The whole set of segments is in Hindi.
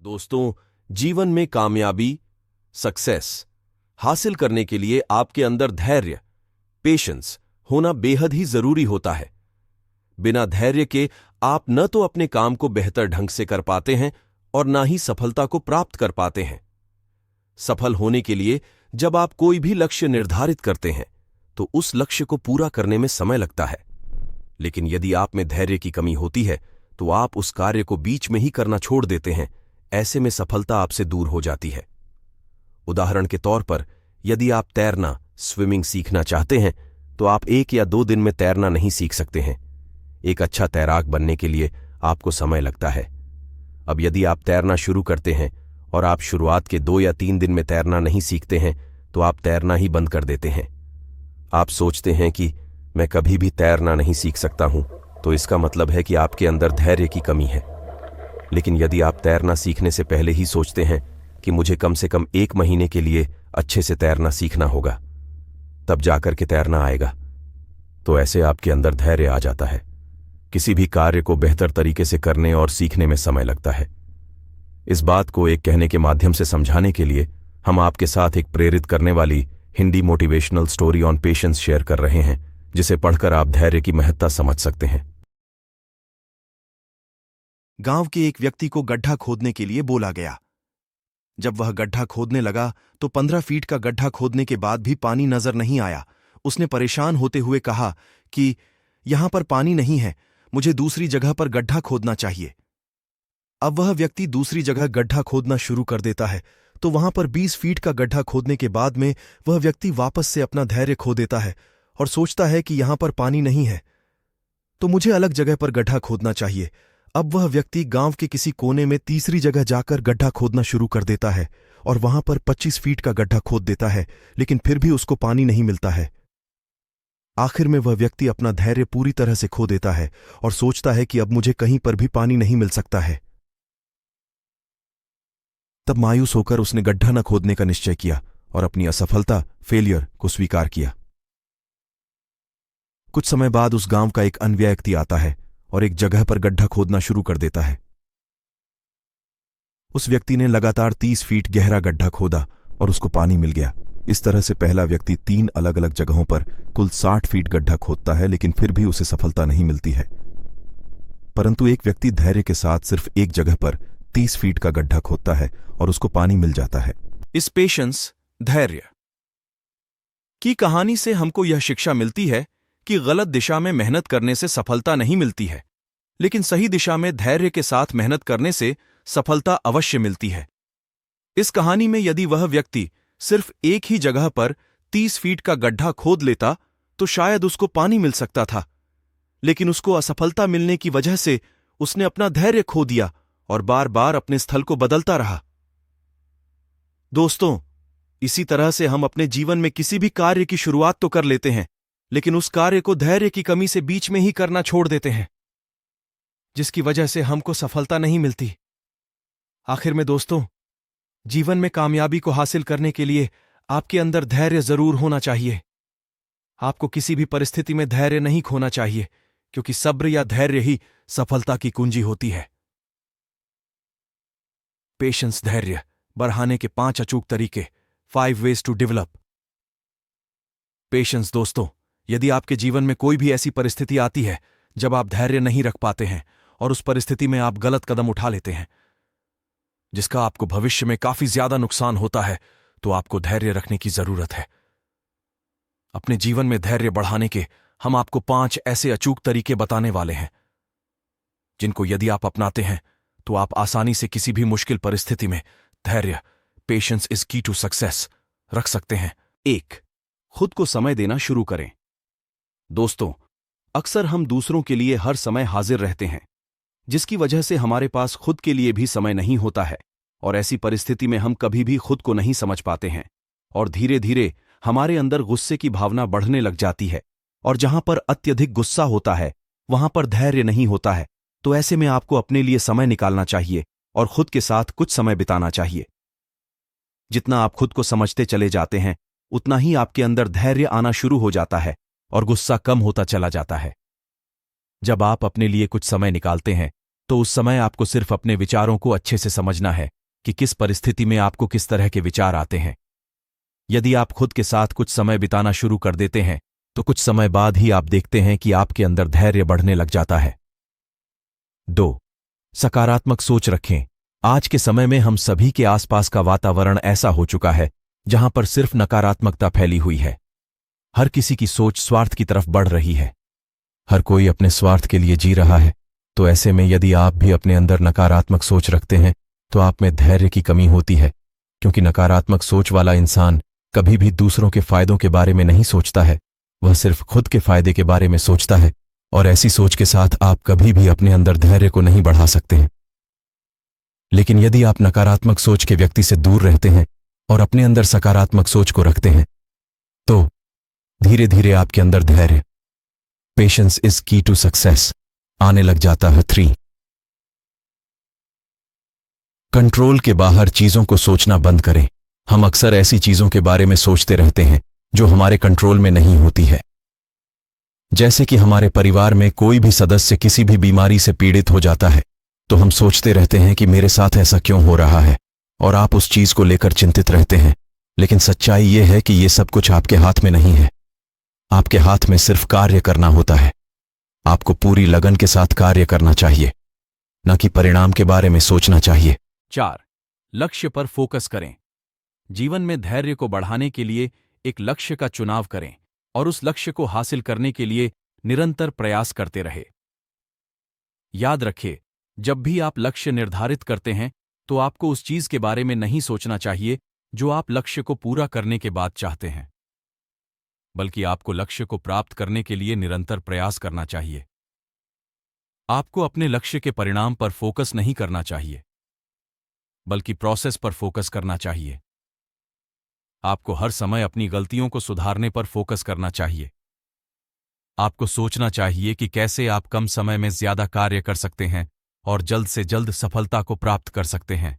दोस्तों, जीवन में कामयाबी, सक्सेस हासिल करने के लिए आपके अंदर धैर्य, पेशेंस होना बेहद ही जरूरी होता है। बिना धैर्य के आप न तो अपने काम को बेहतर ढंग से कर पाते हैं और न ही सफलता को प्राप्त कर पाते हैं। सफल होने के लिए जब आप कोई भी लक्ष्य निर्धारित करते हैं तो उस लक्ष्य को पूरा करने में समय लगता है, लेकिन यदि आप में धैर्य की कमी होती है तो आप उस कार्य को बीच में ही करना छोड़ देते हैं। ऐसे में सफलता आपसे दूर हो जाती है। उदाहरण के तौर पर, यदि आप तैरना, स्विमिंग सीखना चाहते हैं तो आप 1 या 2 दिन में तैरना नहीं सीख सकते हैं। एक अच्छा तैराक बनने के लिए आपको समय लगता है। अब यदि आप तैरना शुरू करते हैं और आप शुरुआत के 2 या 3 दिन में तैरना नहीं सीखते हैं तो आप तैरना ही बंद कर देते हैं। आप सोचते हैं कि मैं कभी भी तैरना नहीं सीख सकता हूं, तो इसका मतलब है कि आपके अंदर धैर्य की कमी है। लेकिन यदि आप तैरना सीखने से पहले ही सोचते हैं कि मुझे कम से कम 1 महीने के लिए अच्छे से तैरना सीखना होगा, तब जाकर के तैरना आएगा, तो ऐसे आपके अंदर धैर्य आ जाता है। किसी भी कार्य को बेहतर तरीके से करने और सीखने में समय लगता है। इस बात को एक कहने के माध्यम से समझाने के लिए हम आपके साथ एक प्रेरित करने वाली Hindi motivational story on patience share कर रहे हैं, जिसे पढ़कर आप धैर्य की महत्ता समझ सकते हैं। गांव के एक व्यक्ति को गड्ढा खोदने के लिए बोला गया। जब वह गड्ढा खोदने लगा तो 15 फीट का गड्ढा खोदने के बाद भी पानी नजर नहीं आया। उसने परेशान होते हुए कहा कि यहां पर पानी नहीं है, मुझे दूसरी जगह पर गड्ढा खोदना चाहिए। अब वह व्यक्ति दूसरी जगह गड्ढा खोदना शुरू कर देता है, तो वहां पर 20 फीट का गड्ढा खोदने के बाद में वह व्यक्ति वापस से अपना धैर्य खो देता है और सोचता है कि यहां पर पानी नहीं है, तो मुझे अलग जगह पर गड्ढा खोदना चाहिए। अब वह व्यक्ति गांव के किसी कोने में तीसरी जगह जाकर गड्ढा खोदना शुरू कर देता है और वहां पर 25 फीट का गड्ढा खोद देता है, लेकिन फिर भी उसको पानी नहीं मिलता है। आखिर में वह व्यक्ति अपना धैर्य पूरी तरह से खो देता है और सोचता है कि अब मुझे कहीं पर भी पानी नहीं मिल सकता है। तब मायूस होकर उसने गड्ढा न खोदने का निश्चय किया और अपनी असफलता, फेलियर को स्वीकार किया। कुछ समय बाद उस गांव का एक अन्य व्यक्ति आता है और एक जगह पर गड्ढा खोदना शुरू कर देता है। उस व्यक्ति ने लगातार 30 फीट गहरा गड्ढा खोदा और उसको पानी मिल गया। इस तरह से पहला व्यक्ति 3 अलग अलग जगहों पर कुल 60 फीट गड्ढा खोदता है, लेकिन फिर भी उसे सफलता नहीं मिलती है। परंतु एक व्यक्ति धैर्य के साथ सिर्फ एक जगह पर 30 फीट का गड्ढा खोदता है और उसको पानी मिल जाता है। इस पेशेंस, धैर्य की कहानी से हमको यह शिक्षा मिलती है कि गलत दिशा में मेहनत करने से सफलता नहीं मिलती है, लेकिन सही दिशा में धैर्य के साथ मेहनत करने से सफलता अवश्य मिलती है। इस कहानी में यदि वह व्यक्ति सिर्फ एक ही जगह पर 30 फीट का गड्ढा खोद लेता तो शायद उसको पानी मिल सकता था, लेकिन उसको असफलता मिलने की वजह से उसने अपना धैर्य खो दिया और बार बार अपने स्थल को बदलता रहा। दोस्तों, इसी तरह से हम अपने जीवन में किसी भी कार्य की शुरुआत तो कर लेते हैं, लेकिन उस कार्य को धैर्य की कमी से बीच में ही करना छोड़ देते हैं, जिसकी वजह से हमको सफलता नहीं मिलती। आखिर में दोस्तों, जीवन में कामयाबी को हासिल करने के लिए आपके अंदर धैर्य जरूर होना चाहिए। आपको किसी भी परिस्थिति में धैर्य नहीं खोना चाहिए, क्योंकि सब्र या धैर्य ही सफलता की कुंजी होती है। पेशेंस, धैर्य बढ़ाने के 5 अचूक तरीके, 5 वेज टू डेवलप पेशेंस। दोस्तों, यदि आपके जीवन में कोई भी ऐसी परिस्थिति आती है जब आप धैर्य नहीं रख पाते हैं और उस परिस्थिति में आप गलत कदम उठा लेते हैं जिसका आपको भविष्य में काफी ज्यादा नुकसान होता है, तो आपको धैर्य रखने की जरूरत है। अपने जीवन में धैर्य बढ़ाने के हम आपको 5 ऐसे अचूक तरीके बताने वाले हैं, जिनको यदि आप अपनाते हैं तो आप आसानी से किसी भी मुश्किल परिस्थिति में धैर्य, पेशेंस इज की टू सक्सेस, रख सकते हैं। 1. खुद को समय देना शुरू करें। दोस्तों, अक्सर हम दूसरों के लिए हर समय हाजिर रहते हैं, जिसकी वजह से हमारे पास खुद के लिए भी समय नहीं होता है, और ऐसी परिस्थिति में हम कभी भी खुद को नहीं समझ पाते हैं और धीरे धीरे हमारे अंदर गुस्से की भावना बढ़ने लग जाती है, और जहां पर अत्यधिक गुस्सा होता है वहां पर धैर्य नहीं होता है। तो ऐसे में आपको अपने लिए समय निकालना चाहिए और खुद के साथ कुछ समय बिताना चाहिए। जितना आप खुद को समझते चले जाते हैं उतना ही आपके अंदर धैर्य आना शुरू हो जाता है और गुस्सा कम होता चला जाता है। जब आप अपने लिए कुछ समय निकालते हैं तो उस समय आपको सिर्फ अपने विचारों को अच्छे से समझना है कि किस परिस्थिति में आपको किस तरह के विचार आते हैं। यदि आप खुद के साथ कुछ समय बिताना शुरू कर देते हैं तो कुछ समय बाद ही आप देखते हैं कि आपके अंदर धैर्य बढ़ने लग जाता है। 2. सकारात्मक सोच रखें। आज के समय में हम सभी के आसपास का वातावरण ऐसा हो चुका है जहां पर सिर्फ नकारात्मकता फैली हुई है। हर किसी की सोच स्वार्थ की तरफ बढ़ रही है। हर कोई अपने स्वार्थ के लिए जी रहा है। तो ऐसे में यदि आप भी अपने अंदर नकारात्मक सोच रखते हैं तो आप में धैर्य की कमी होती है, क्योंकि नकारात्मक सोच वाला इंसान कभी भी दूसरों के फायदों के बारे में नहीं सोचता है, वह सिर्फ खुद के फायदे के बारे में सोचता है। और ऐसी सोच के साथ आप कभी भी अपने अंदर धैर्य को नहीं बढ़ा सकते हैं। लेकिन यदि आप नकारात्मक सोच के व्यक्ति से दूर रहते हैं और अपने अंदर सकारात्मक सोच को रखते हैं तो धीरे धीरे आपके अंदर धैर्य, पेशेंस इज की टू सक्सेस, आने लग जाता है। 3. कंट्रोल के बाहर चीजों को सोचना बंद करें। हम अक्सर ऐसी चीजों के बारे में सोचते रहते हैं जो हमारे कंट्रोल में नहीं होती है। जैसे कि हमारे परिवार में कोई भी सदस्य किसी भी बीमारी से पीड़ित हो जाता है तो हम सोचते रहते हैं कि मेरे साथ ऐसा क्यों हो रहा है, और आप उस चीज को लेकर चिंतित रहते हैं। लेकिन सच्चाई यह है कि यह सब कुछ आपके हाथ में नहीं है। आपके हाथ में सिर्फ कार्य करना होता है। आपको पूरी लगन के साथ कार्य करना चाहिए, न कि परिणाम के बारे में सोचना चाहिए। 4. लक्ष्य पर फोकस करें। जीवन में धैर्य को बढ़ाने के लिए एक लक्ष्य का चुनाव करें और उस लक्ष्य को हासिल करने के लिए निरंतर प्रयास करते रहे। याद रखें, जब भी आप लक्ष्य निर्धारित करते हैं तो आपको उस चीज के बारे में नहीं सोचना चाहिए जो आप लक्ष्य को पूरा करने के बाद चाहते हैं, बल्कि आपको लक्ष्य को प्राप्त करने के लिए निरंतर प्रयास करना चाहिए। आपको अपने लक्ष्य के परिणाम पर फोकस नहीं करना चाहिए, बल्कि प्रोसेस पर फोकस करना चाहिए। आपको हर समय अपनी गलतियों को सुधारने पर फोकस करना चाहिए। आपको सोचना चाहिए कि कैसे आप कम समय में ज्यादा कार्य कर सकते हैं और जल्द से जल्द सफलता को प्राप्त कर सकते हैं।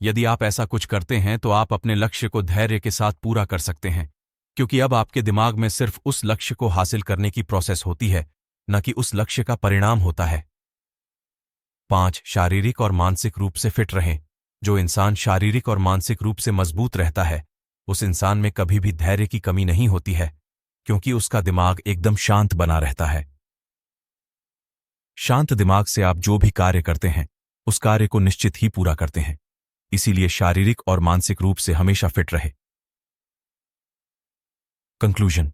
यदि आप ऐसा कुछ करते हैं तो आप अपने लक्ष्य को धैर्य के साथ पूरा कर सकते हैं, क्योंकि अब आपके दिमाग में सिर्फ उस लक्ष्य को हासिल करने की प्रोसेस होती है, न कि उस लक्ष्य का परिणाम होता है। 5. शारीरिक और मानसिक रूप से फिट रहें। जो इंसान शारीरिक और मानसिक रूप से मजबूत रहता है उस इंसान में कभी भी धैर्य की कमी नहीं होती है, क्योंकि उसका दिमाग एकदम शांत बना रहता है। शांत दिमाग से आप जो भी कार्य करते हैं उस कार्य को निश्चित ही पूरा करते हैं। इसीलिए शारीरिक और मानसिक रूप से हमेशा फिट रहे। कंक्लूजन: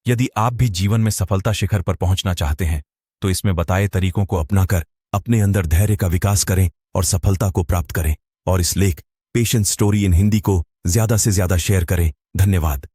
यदि आप भी जीवन में सफलता शिखर पर पहुंचना चाहते हैं तो इसमें बताए तरीकों को अपनाकर अपने अंदर धैर्य का विकास करें और सफलता को प्राप्त करें। और इस लेख पेशेंस स्टोरी इन हिंदी को ज्यादा से ज्यादा शेयर करें। धन्यवाद।